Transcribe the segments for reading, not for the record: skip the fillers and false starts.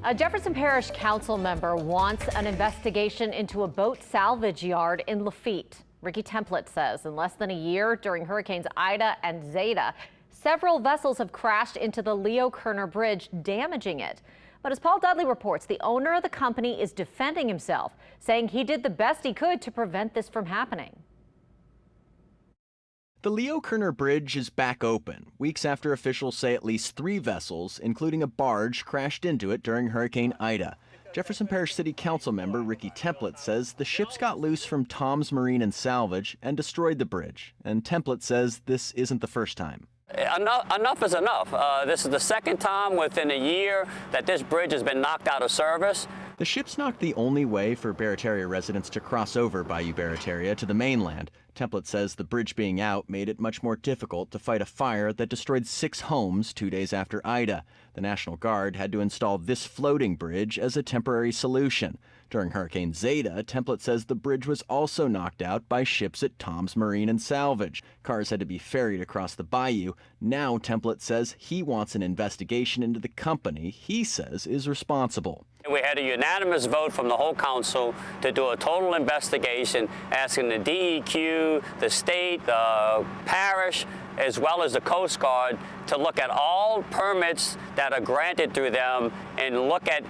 A Jefferson Parish Council member wants an investigation into a boat salvage yard in Lafitte. Ricky Templet says in less than a year during Hurricanes Ida and Zeta, several vessels have crashed into the Leo Kerner Bridge, damaging it. But as Paul Dudley reports, the owner of the company is defending himself, saying he did the best he could to prevent this from happening. The Leo Kerner Bridge is back open, weeks after officials say at least 3 vessels, including a barge, crashed into it during Hurricane Ida. Jefferson Parish City Council member Ricky Templet says the ships got loose from Tom's Marine and Salvage and destroyed the bridge. And Templet says this isn't the first time. Enough is enough. This is the second time within a year that this bridge has been knocked out of service. The ship's not the only way for Barataria residents to cross over Bayou Barataria to the mainland. Templet says the bridge being out made it much more difficult to fight a fire that destroyed 6 homes 2 days after Ida. The National Guard had to install this floating bridge as a temporary solution. During Hurricane Zeta, Templet says the bridge was also knocked out by ships at Tom's Marine and Salvage. Cars had to be ferried across the bayou. Now Templet says he wants an investigation into the company he says is responsible. We had a unanimous vote from the whole council to do a total investigation, asking the DEQ, the state, the parish, as well as the Coast Guard to look at all permits that are granted through them and look at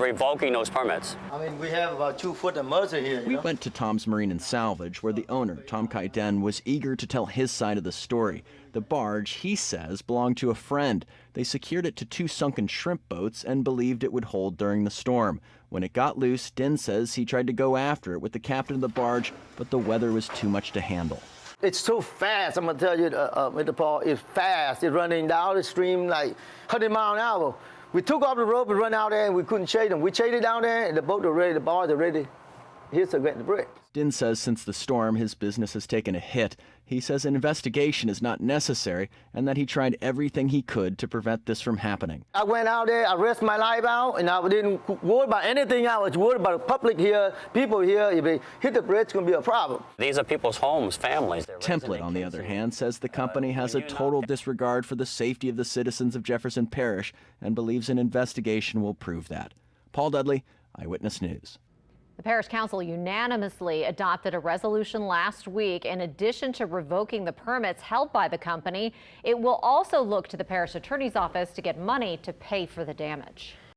revoking those permits. I mean, we have about 2 foot of mercy here. We went to Tom's Marine and Salvage, where the owner, Tom Kaiden, was eager to tell his side of the story. The barge, he says, belonged to a friend. They secured it to 2 sunken shrimp boats and believed it would hold during the storm. When it got loose, Din says he tried to go after it with the captain of the barge, but the weather was too much to handle. It's so fast, I'm going to tell you, Mr. Paul, it's fast. It's running down the stream like 100 miles an hour. We took off the rope and run out there and we couldn't chase them. We chased it down there and the boat was ready, the barge was ready. Here's the bridge. Din says since the storm, his business has taken a hit. He says an investigation is not necessary and that he tried everything he could to prevent this from happening. I went out there, I risked my life out, and I didn't worry about anything. I was worried about the public here, people here. If they hit the bridge, it's going to be a problem. These are people's homes, families. Templet, on the other hand, says the company has a total disregard for the safety of the citizens of Jefferson Parish and believes an investigation will prove that. Paul Dudley, Eyewitness News. The Parish Council unanimously adopted a resolution last week. In addition to revoking the permits held by the company, it will also look to the Parish Attorney's Office to get money to pay for the damage.